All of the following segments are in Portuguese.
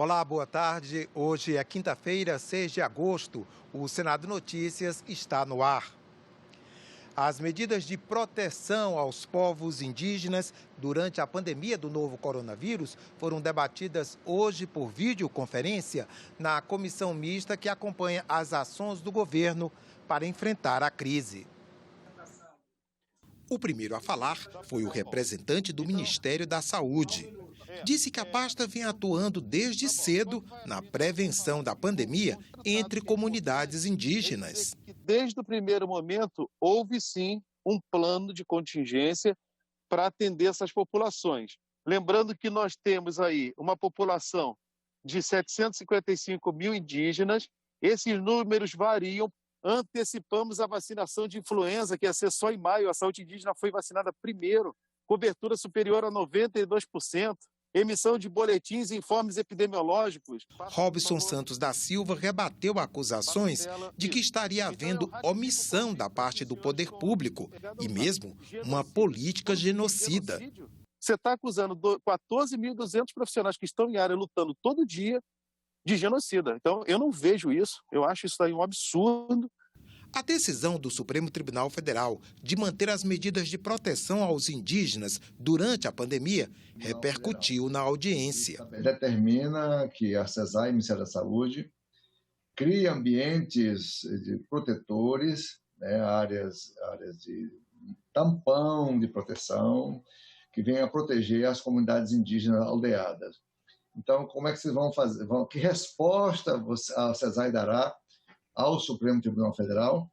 Olá, boa tarde. Hoje é quinta-feira, 6 de agosto. O Senado Notícias está no ar. As medidas de proteção aos povos indígenas durante a pandemia do novo coronavírus foram debatidas hoje por videoconferência na comissão mista que acompanha as ações do governo para enfrentar a crise. O primeiro a falar foi o representante do Ministério da Saúde. Disse que a pasta vem atuando desde cedo na prevenção da pandemia entre comunidades indígenas. Desde o primeiro momento, houve sim um plano de contingência para atender essas populações. Lembrando que nós temos aí uma população de 755 mil indígenas, esses números variam. Antecipamos a vacinação de influenza, que ia ser só em maio, a saúde indígena foi vacinada primeiro, cobertura superior a 92%. Emissão de boletins e informes epidemiológicos. Robson Santos da Silva rebateu acusações de que estaria havendo omissão da parte do poder público e mesmo uma política genocida. Você está acusando 14.200 profissionais que estão em área lutando todo dia de genocida. Então, eu não vejo isso, eu acho isso aí um absurdo. A decisão do Supremo Tribunal Federal de manter as medidas de proteção aos indígenas durante a pandemia repercutiu na audiência. Determina que a CESAI, Ministério da Saúde, crie ambientes protetores, áreas de tampão de proteção, que venham a proteger as comunidades indígenas aldeadas. Então, como é que vocês vão fazer? Que resposta a CESAI dará ao Supremo Tribunal Federal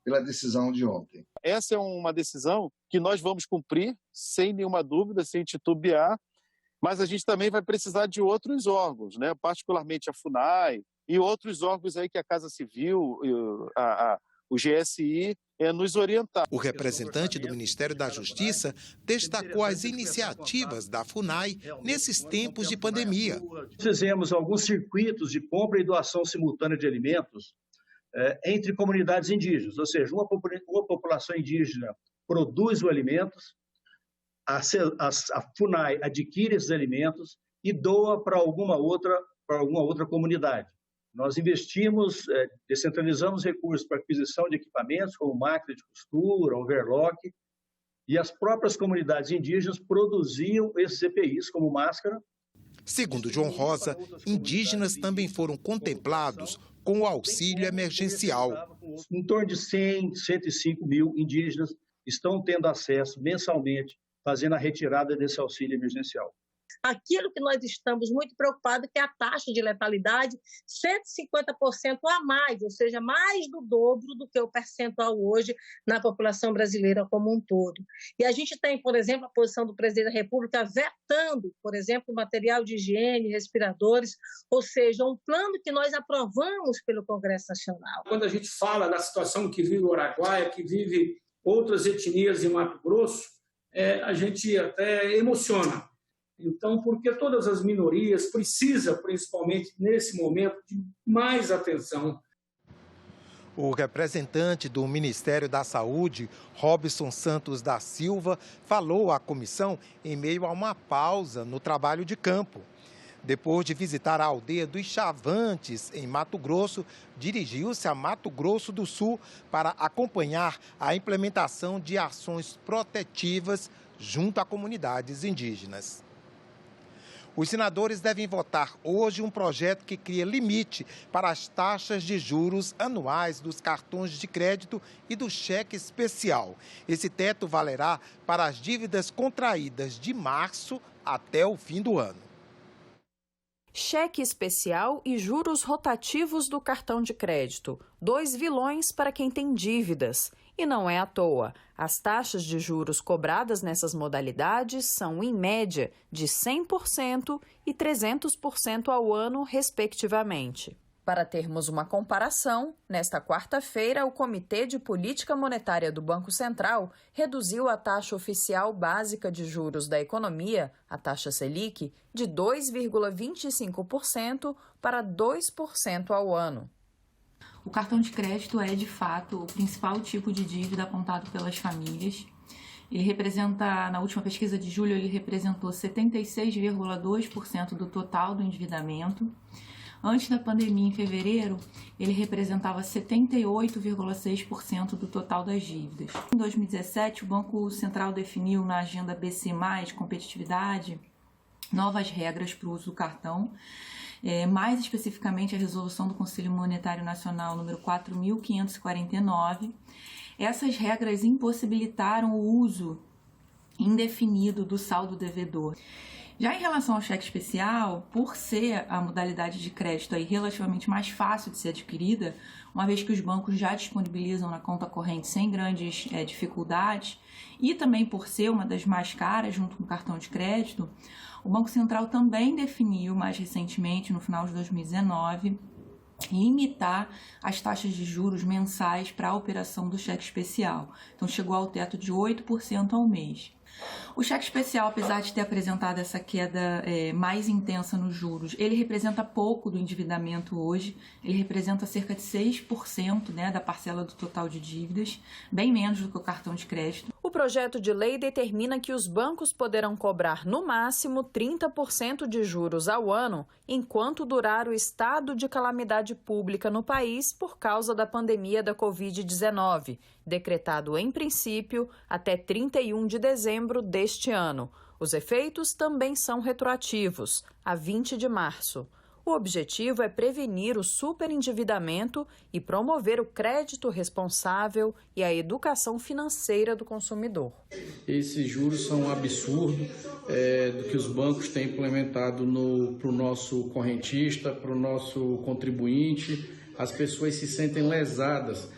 pela decisão de ontem? Essa é uma decisão que nós vamos cumprir, sem nenhuma dúvida, sem titubear, mas a gente também vai precisar de outros órgãos, né? Particularmente a FUNAI e outros órgãos aí que a Casa Civil, o GSI, nos orientar. O representante do Ministério da Justiça destacou as iniciativas da FUNAI nesses tempos de pandemia. Fizemos alguns circuitos de compra e doação simultânea de alimentos entre comunidades indígenas, ou seja, uma população indígena produz os alimentos, a FUNAI adquire esses alimentos e doa para alguma outra comunidade. Nós investimos, descentralizamos recursos para aquisição de equipamentos, como máquina de costura, overlock, e as próprias comunidades indígenas produziam esses EPIs como máscara. Segundo João Rosa, indígenas também foram contemplados com o auxílio emergencial. Em torno de 100, 105 mil indígenas estão tendo acesso mensalmente, fazendo a retirada desse auxílio emergencial. Aquilo que nós estamos muito preocupados é a taxa de letalidade 150% a mais, ou seja, mais do dobro do que o percentual hoje na população brasileira como um todo. E a gente tem, por exemplo, a posição do presidente da República vetando, por exemplo, material de higiene, respiradores, ou seja, um plano que nós aprovamos pelo Congresso Nacional. Quando a gente fala da situação que vive o Araguaia, que vive outras etnias em Mato Grosso, a gente até emociona. Então, porque todas as minorias precisam, principalmente nesse momento, de mais atenção. O representante do Ministério da Saúde, Robson Santos da Silva, falou à comissão em meio a uma pausa no trabalho de campo. Depois de visitar a aldeia dos Chavantes, em Mato Grosso, dirigiu-se a Mato Grosso do Sul para acompanhar a implementação de ações protetivas junto a comunidades indígenas. Os senadores devem votar hoje um projeto que cria limite para as taxas de juros anuais dos cartões de crédito e do cheque especial. Esse teto valerá para as dívidas contraídas de março até o fim do ano. Cheque especial e juros rotativos do cartão de crédito. 2 vilões para quem tem dívidas. E não é à toa. As taxas de juros cobradas nessas modalidades são, em média, de 100% e 300% ao ano, respectivamente. Para termos uma comparação, nesta quarta-feira, o Comitê de Política Monetária do Banco Central reduziu a taxa oficial básica de juros da economia, a taxa Selic, de 2,25% para 2% ao ano. O cartão de crédito é, de fato, o principal tipo de dívida apontado pelas famílias. Ele representa, na última pesquisa de julho, ele representou 76,2% do total do endividamento. Antes da pandemia, em fevereiro, ele representava 78,6% do total das dívidas. Em 2017, o Banco Central definiu na agenda BC+, competitividade, novas regras para o uso do cartão, mais especificamente a resolução do Conselho Monetário Nacional número 4.549. Essas regras impossibilitaram o uso indefinido do saldo devedor. Já em relação ao cheque especial, por ser a modalidade de crédito aí relativamente mais fácil de ser adquirida, uma vez que os bancos já disponibilizam na conta corrente sem grandes dificuldades, e também por ser uma das mais caras junto com o cartão de crédito, o Banco Central também definiu mais recentemente, no final de 2019, limitar as taxas de juros mensais para a operação do cheque especial. Então chegou ao teto de 8% ao mês. O cheque especial, apesar de ter apresentado essa queda mais intensa nos juros, ele representa pouco do endividamento hoje, ele representa cerca de 6%, da parcela do total de dívidas, bem menos do que o cartão de crédito. O projeto de lei determina que os bancos poderão cobrar no máximo 30% de juros ao ano, enquanto durar o estado de calamidade pública no país por causa da pandemia da Covid-19, decretado em princípio até 31 de dezembro deste ano. Os efeitos também são retroativos, a 20 de março. O objetivo é prevenir o superendividamento e promover o crédito responsável e a educação financeira do consumidor. Esses juros são um absurdo do que os bancos têm implementado para o nosso correntista, para o nosso contribuinte. As pessoas se sentem lesadas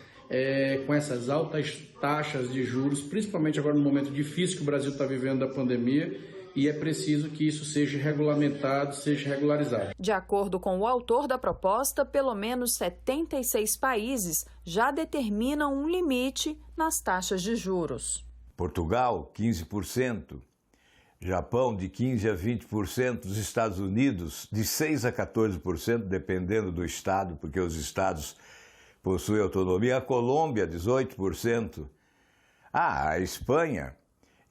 com essas altas taxas de juros, principalmente agora no momento difícil que o Brasil está vivendo da pandemia, e é preciso que isso seja regulamentado, seja regularizado. De acordo com o autor da proposta, pelo menos 76 países já determinam um limite nas taxas de juros. Portugal, 15%, Japão, de 15% a 20%, os Estados Unidos, de 6% a 14%, dependendo do estado, porque os estados possuem autonomia, a Colômbia, 18%, a Espanha.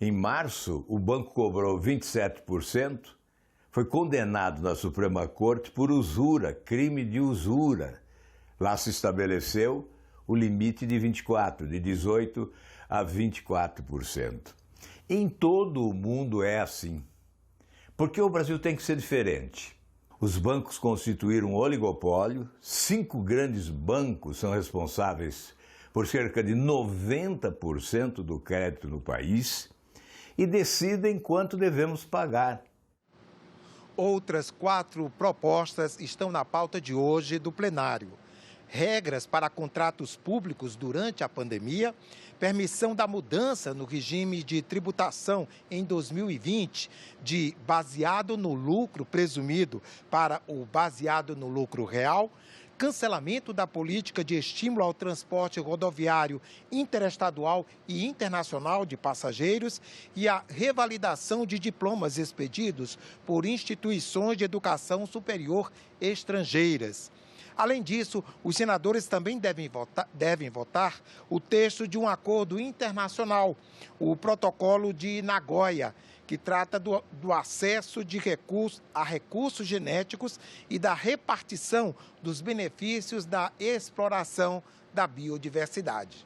Em março, o banco cobrou 27%, foi condenado na Suprema Corte por usura, crime de usura. Lá se estabeleceu o limite de 24%, de 18% a 24%. Em todo o mundo é assim, porque o Brasil tem que ser diferente. Os bancos constituíram um oligopólio, 5 grandes bancos são responsáveis por cerca de 90% do crédito no país, e decidem quanto devemos pagar. Outras 4 propostas estão na pauta de hoje do plenário. Regras para contratos públicos durante a pandemia, permissão da mudança no regime de tributação em 2020, de baseado no lucro presumido para o baseado no lucro real, cancelamento da política de estímulo ao transporte rodoviário interestadual e internacional de passageiros e a revalidação de diplomas expedidos por instituições de educação superior estrangeiras. Além disso, os senadores também devem votar o texto de um acordo internacional, o Protocolo de Nagoya, que trata do acesso a recursos genéticos e da repartição dos benefícios da exploração da biodiversidade.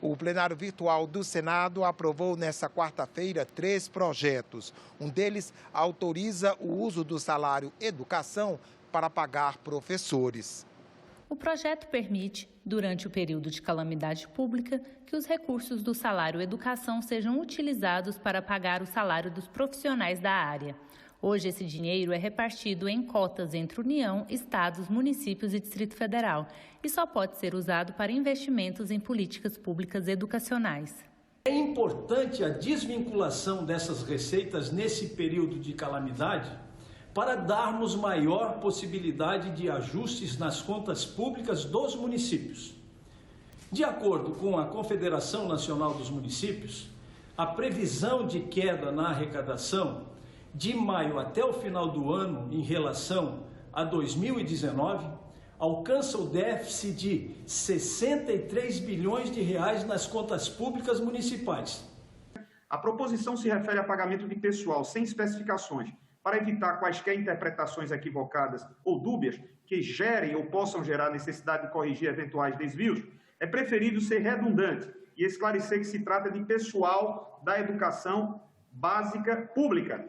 O plenário virtual do Senado aprovou nesta quarta-feira 3 projetos. Um deles autoriza o uso do salário educação para pagar professores. O projeto permite, durante o período de calamidade pública, que os recursos do salário educação sejam utilizados para pagar o salário dos profissionais da área. Hoje, esse dinheiro é repartido em cotas entre União, estados, municípios e Distrito Federal e só pode ser usado para investimentos em políticas públicas educacionais. É importante a desvinculação dessas receitas nesse período de calamidade para darmos maior possibilidade de ajustes nas contas públicas dos municípios. De acordo com a Confederação Nacional dos Municípios, a previsão de queda na arrecadação de maio até o final do ano em relação a 2019 alcança o déficit de 63 bilhões de reais nas contas públicas municipais. A proposição se refere a pagamento de pessoal sem especificações, para evitar quaisquer interpretações equivocadas ou dúbias que gerem ou possam gerar necessidade de corrigir eventuais desvios. É preferível ser redundante e esclarecer que se trata de pessoal da educação básica pública.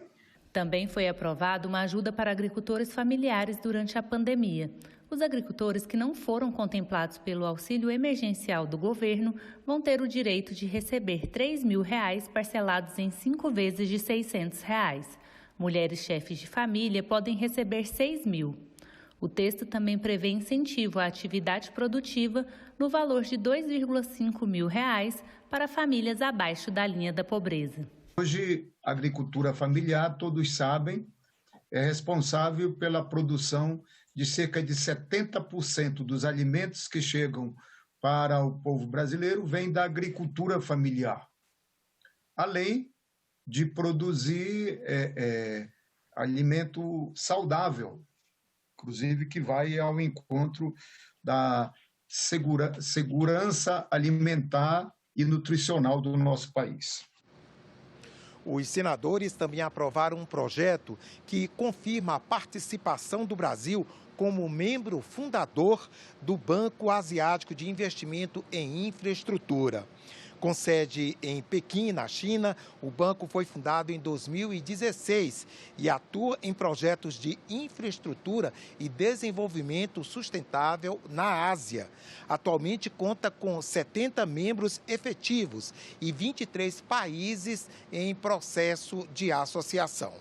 Também foi aprovada uma ajuda para agricultores familiares durante a pandemia. Os agricultores que não foram contemplados pelo auxílio emergencial do governo vão ter o direito de receber R$ 3.000 parcelados em 5 vezes de R$ 600. Mulheres chefes de família podem receber R$ 6.000. O texto também prevê incentivo à atividade produtiva no valor de R$ 2,5 mil para famílias abaixo da linha da pobreza. Hoje, a agricultura familiar, todos sabem, é responsável pela produção de cerca de 70% dos alimentos que chegam para o povo brasileiro vem da agricultura familiar. Além de produzir alimento saudável, inclusive que vai ao encontro da segurança alimentar e nutricional do nosso país. Os senadores também aprovaram um projeto que confirma a participação do Brasil como membro fundador do Banco Asiático de Investimento em Infraestrutura. Com sede em Pequim, na China, o banco foi fundado em 2016 e atua em projetos de infraestrutura e desenvolvimento sustentável na Ásia. Atualmente conta com 70 membros efetivos e 23 países em processo de associação.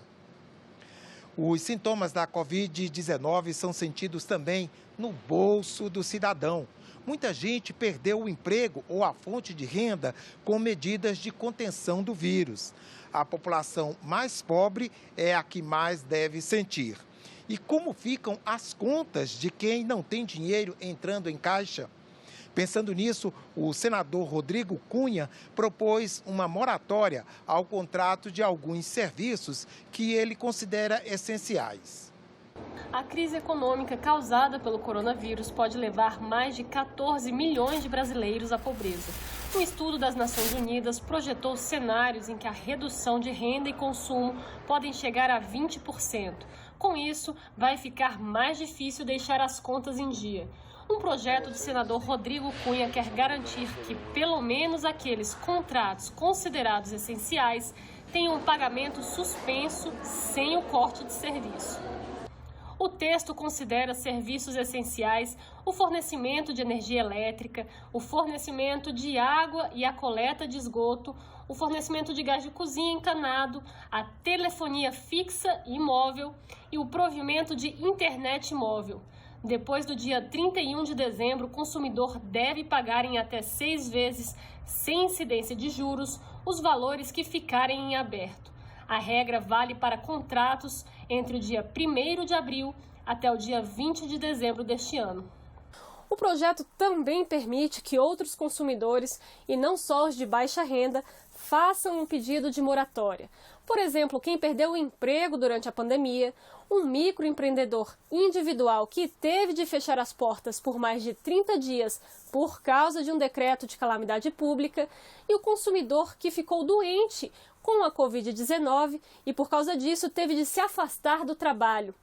Os sintomas da Covid-19 são sentidos também no bolso do cidadão. Muita gente perdeu o emprego ou a fonte de renda com medidas de contenção do vírus. A população mais pobre é a que mais deve sentir. E como ficam as contas de quem não tem dinheiro entrando em caixa? Pensando nisso, o senador Rodrigo Cunha propôs uma moratória ao contrato de alguns serviços que ele considera essenciais. A crise econômica causada pelo coronavírus pode levar mais de 14 milhões de brasileiros à pobreza. Um estudo das Nações Unidas projetou cenários em que a redução de renda e consumo podem chegar a 20%. Com isso, vai ficar mais difícil deixar as contas em dia. Um projeto do senador Rodrigo Cunha quer garantir que, pelo menos aqueles contratos considerados essenciais, tenham um pagamento suspenso sem o corte de serviço. O texto considera serviços essenciais o fornecimento de energia elétrica, o fornecimento de água e a coleta de esgoto, o fornecimento de gás de cozinha encanado, a telefonia fixa e móvel e o provimento de internet móvel. Depois do dia 31 de dezembro, o consumidor deve pagar em até 6 vezes, sem incidência de juros, os valores que ficarem em aberto. A regra vale para contratos entre o dia 1º de abril até o dia 20 de dezembro deste ano. O projeto também permite que outros consumidores, e não só os de baixa renda, façam um pedido de moratória. Por exemplo, quem perdeu o emprego durante a pandemia, um microempreendedor individual que teve de fechar as portas por mais de 30 dias por causa de um decreto de calamidade pública e o consumidor que ficou doente com a Covid-19 e, por causa disso, teve de se afastar do trabalho.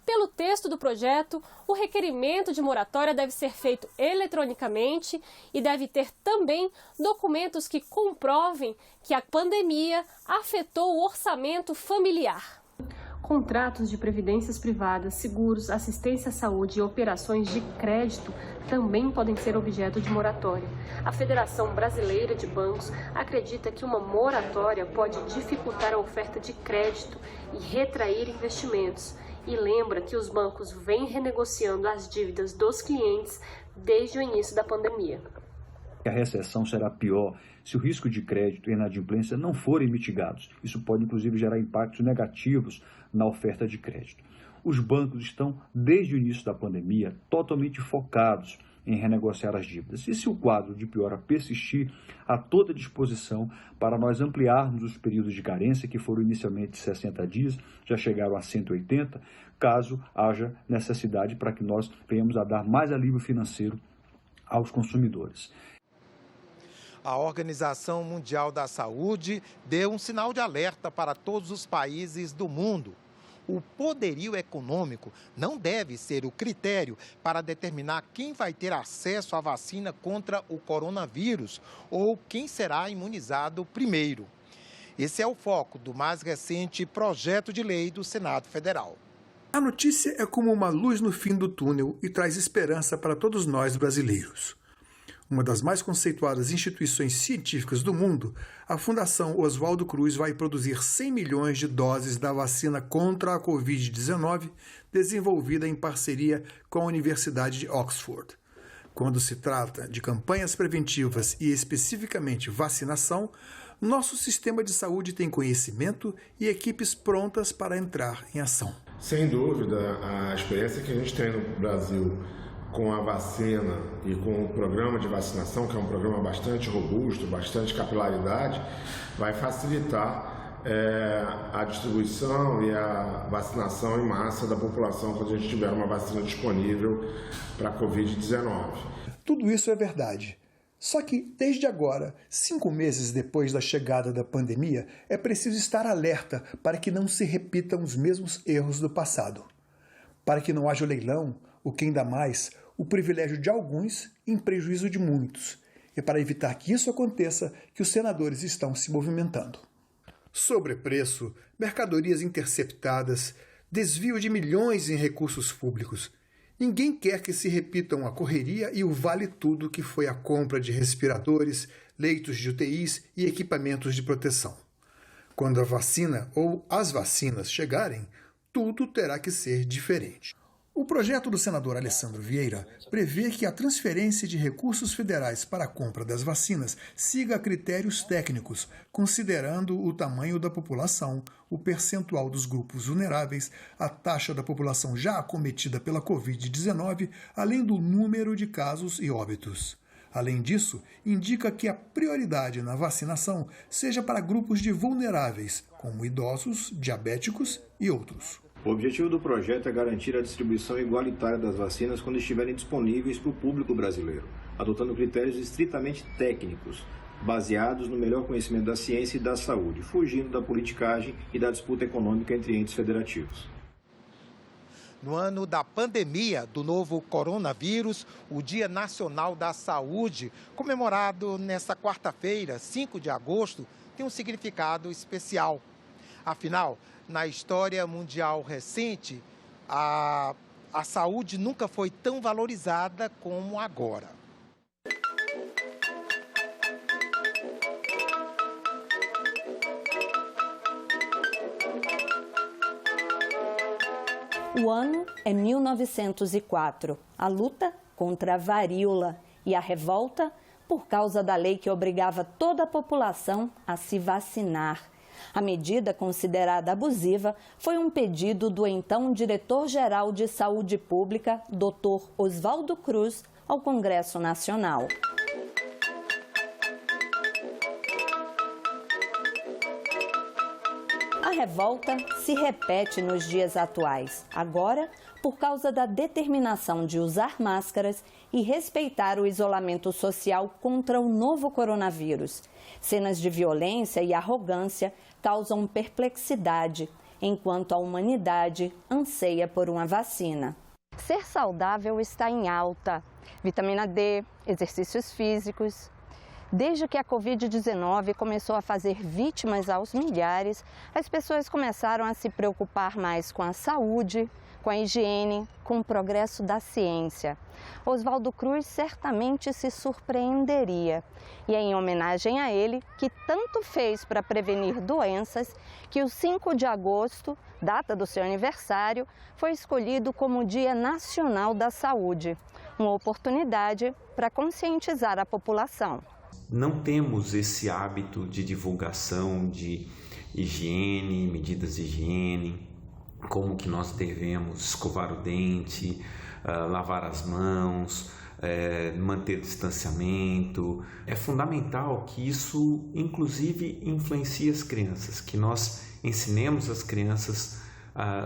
Pelo texto do projeto, o requerimento de moratória deve ser feito eletronicamente e deve ter também documentos que comprovem que a pandemia afetou o orçamento familiar. Contratos de previdências privadas, seguros, assistência à saúde e operações de crédito também podem ser objeto de moratória. A Federação Brasileira de Bancos acredita que uma moratória pode dificultar a oferta de crédito e retrair investimentos. E lembra que os bancos vêm renegociando as dívidas dos clientes desde o início da pandemia. A recessão será pior se o risco de crédito e inadimplência não forem mitigados. Isso pode, inclusive, gerar impactos negativos na oferta de crédito. Os bancos estão, desde o início da pandemia, totalmente focados em renegociar as dívidas. E se o quadro de piora persistir, há toda disposição para nós ampliarmos os períodos de carência, que foram inicialmente 60 dias, já chegaram a 180, caso haja necessidade para que nós venhamos a dar mais alívio financeiro aos consumidores. A Organização Mundial da Saúde deu um sinal de alerta para todos os países do mundo. O poderio econômico não deve ser o critério para determinar quem vai ter acesso à vacina contra o coronavírus ou quem será imunizado primeiro. Esse é o foco do mais recente projeto de lei do Senado Federal. A notícia é como uma luz no fim do túnel e traz esperança para todos nós brasileiros. Uma das mais conceituadas instituições científicas do mundo, a Fundação Oswaldo Cruz vai produzir 100 milhões de doses da vacina contra a Covid-19, desenvolvida em parceria com a Universidade de Oxford. Quando se trata de campanhas preventivas e especificamente vacinação, nosso sistema de saúde tem conhecimento e equipes prontas para entrar em ação. Sem dúvida, a experiência que a gente tem no Brasil com a vacina e com o programa de vacinação, que é um programa bastante robusto, bastante capilaridade, vai facilitar a distribuição e a vacinação em massa da população quando a gente tiver uma vacina disponível para a Covid-19. Tudo isso é verdade. Só que, desde agora, 5 meses depois da chegada da pandemia, é preciso estar alerta para que não se repitam os mesmos erros do passado. Para que não haja o leilão, o quem dá mais, o privilégio de alguns em prejuízo de muitos. E para evitar que isso aconteça, que os senadores estão se movimentando. Sobrepreço, mercadorias interceptadas, desvio de milhões em recursos públicos. Ninguém quer que se repitam a correria e o vale-tudo que foi a compra de respiradores, leitos de UTIs e equipamentos de proteção. Quando a vacina ou as vacinas chegarem, tudo terá que ser diferente. O projeto do senador Alessandro Vieira prevê que a transferência de recursos federais para a compra das vacinas siga critérios técnicos, considerando o tamanho da população, o percentual dos grupos vulneráveis, a taxa da população já acometida pela Covid-19, além do número de casos e óbitos. Além disso, indica que a prioridade na vacinação seja para grupos de vulneráveis, como idosos, diabéticos e outros. O objetivo do projeto é garantir a distribuição igualitária das vacinas quando estiverem disponíveis para o público brasileiro, adotando critérios estritamente técnicos, baseados no melhor conhecimento da ciência e da saúde, fugindo da politicagem e da disputa econômica entre entes federativos. No ano da pandemia do novo coronavírus, o Dia Nacional da Saúde, comemorado nesta quarta-feira, 5 de agosto, tem um significado especial. Afinal, na história mundial recente, a saúde nunca foi tão valorizada como agora. O ano é 1904, a luta contra a varíola e a revolta por causa da lei que obrigava toda a população a se vacinar. A medida, considerada abusiva, foi um pedido do então diretor-geral de Saúde Pública, Dr. Oswaldo Cruz, ao Congresso Nacional. A revolta se repete nos dias atuais, agora por causa da determinação de usar máscaras e respeitar o isolamento social contra o novo coronavírus. Cenas de violência e arrogância causam perplexidade, enquanto a humanidade anseia por uma vacina. Ser saudável está em alta. Vitamina D, exercícios físicos. Desde que a Covid-19 começou a fazer vítimas aos milhares, as pessoas começaram a se preocupar mais com a saúde, com a higiene, com o progresso da ciência. Oswaldo Cruz certamente se surpreenderia. E é em homenagem a ele, que tanto fez para prevenir doenças, que o 5 de agosto, data do seu aniversário, foi escolhido como Dia Nacional da Saúde. Uma oportunidade para conscientizar a população. Não temos esse hábito de divulgação de higiene, medidas de higiene, como que nós devemos escovar o dente, lavar as mãos, manter distanciamento. É fundamental que isso, inclusive, influencie as crianças, que nós ensinemos as crianças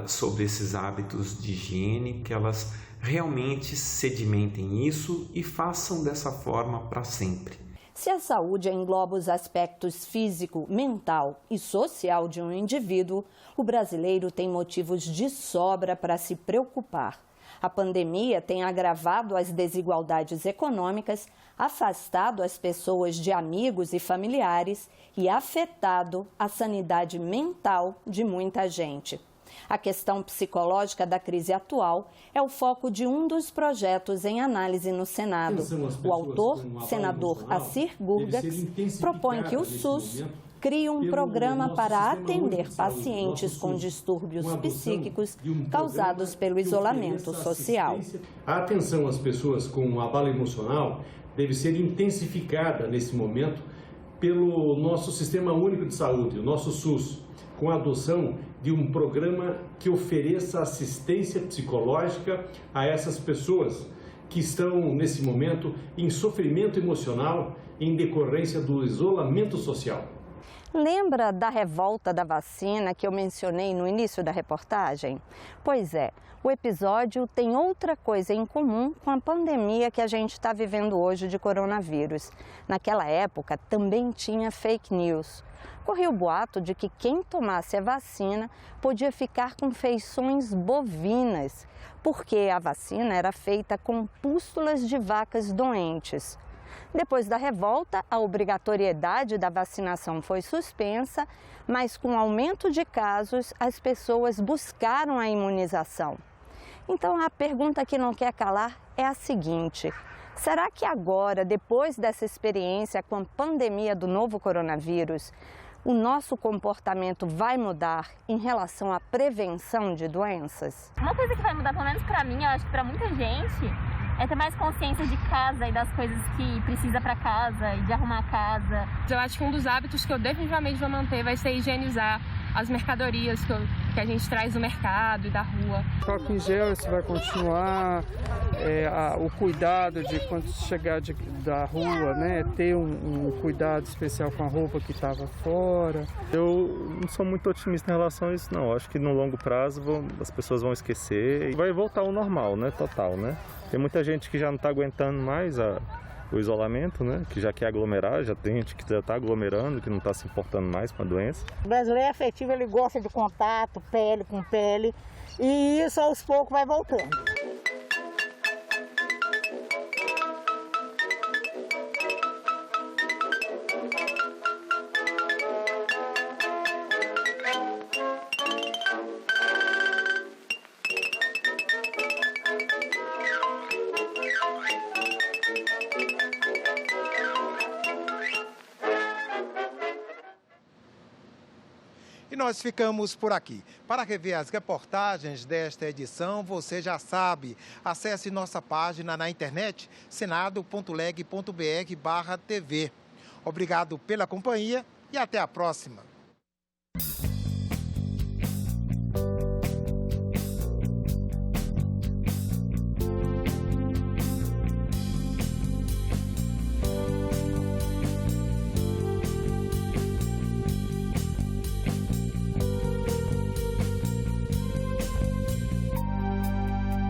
sobre esses hábitos de higiene, que elas realmente sedimentem isso e façam dessa forma para sempre. Se a saúde engloba os aspectos físico, mental e social de um indivíduo, o brasileiro tem motivos de sobra para se preocupar. A pandemia tem agravado as desigualdades econômicas, afastado as pessoas de amigos e familiares e afetado a sanidade mental de muita gente. A questão psicológica da crise atual é o foco de um dos projetos em análise no Senado. O autor, senador Assir Gurgax, propõe que o SUS crie um programa para atender pacientes com distúrbios psíquicos causados pelo isolamento social. A atenção às pessoas com abalo emocional deve ser intensificada nesse momento pelo nosso Sistema Único de Saúde, o nosso SUS, com a adoção de um programa que ofereça assistência psicológica a essas pessoas que estão, nesse momento, em sofrimento emocional em decorrência do isolamento social. Lembra da revolta da vacina que eu mencionei no início da reportagem? Pois é, o episódio tem outra coisa em comum com a pandemia que a gente está vivendo hoje de coronavírus. Naquela época também tinha fake news. Corria o boato de que quem tomasse a vacina podia ficar com feições bovinas, porque a vacina era feita com pústulas de vacas doentes. Depois da revolta, a obrigatoriedade da vacinação foi suspensa, mas com o aumento de casos, as pessoas buscaram a imunização. Então, a pergunta que não quer calar é a seguinte: será que agora, depois dessa experiência com a pandemia do novo coronavírus, o nosso comportamento vai mudar em relação à prevenção de doenças? Uma coisa que vai mudar, pelo menos para mim, eu acho que para muita gente, é ter mais consciência de casa e das coisas que precisa para casa e de arrumar a casa. Eu acho que um dos hábitos que eu definitivamente vou manter vai ser higienizar as mercadorias que a gente traz do mercado e da rua. O álcool em gel, isso vai continuar, o cuidado de quando chegar da rua, né, ter um cuidado especial com a roupa que estava fora. Eu não sou muito otimista em relação a isso, não. Acho que no longo prazo as pessoas vão esquecer e vai voltar ao normal, né, total, né. Tem muita gente que já não está aguentando mais o isolamento, né? Que já quer aglomerar, já tem gente que já está aglomerando, que não está se importando mais com a doença. O brasileiro é afetivo, ele gosta de contato, pele com pele, e isso aos poucos vai voltando. E nós ficamos por aqui. Para rever as reportagens desta edição, você já sabe, acesse nossa página na internet, senado.leg.br/TV. Obrigado pela companhia e até a próxima.